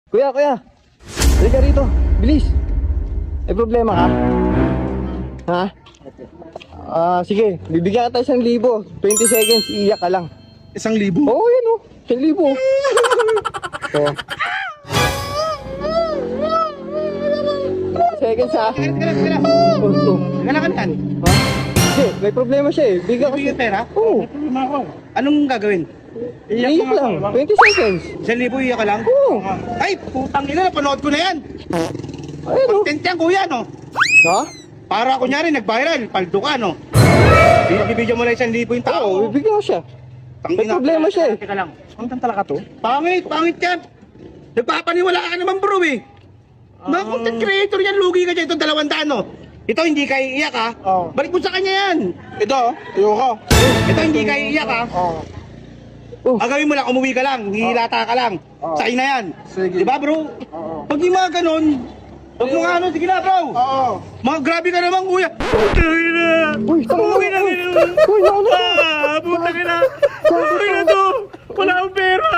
Kuya. Halika rito. Bilis. May problema ka? Ha? Sige. Bibigyan kita 1,000. 20 seconds, iiyak ka lang. 1,000? Oo, yan o. 1,000. Oo. 20 seconds ha. Kaya. Oh. Ganakantan. Ha? Kasi, may problema siya eh. Bigyan ko siya. Bigyan pera? Oo. Problema ako. Anong gagawin? Iiyak lang. 20 seconds. 1,000 iyak ka lang? Oo. Ay, putang ina, napanood ko na yan. Ayun o. Content yan, kuya, no? Ha? Para kunyari, nag-viral, paldo ka, no? Bibigyan mo lang 1,000 yung tao. Oo, bibigyan ko siya. May problema siya eh. Teka lang. Ano talaga to? Pangit yan. Nagpapaniwala ka naman, bro, eh. Mga content creator yan, lugi ka dyan. Ito 200, no? Ito hindi kayo iiyak, ha? Oo. Balik mo sa kanya yan. Ito, ayoko. Ito hindi kayo iiyak, ha? Oo. Ang gawin mo lang, umuwi ka lang, hihilata ka lang. Oo. Sa'yo na yan. Sige. Diba, bro? Oo. Pag yung mga ganun, huwag mo nga ano, sige na, bro. Oo. Mga grabe ka naman, kuya. Putang na. Uy, Umuwi na kayo. Uy, naku. Putang na. Umuwi na to. Wala akong pera.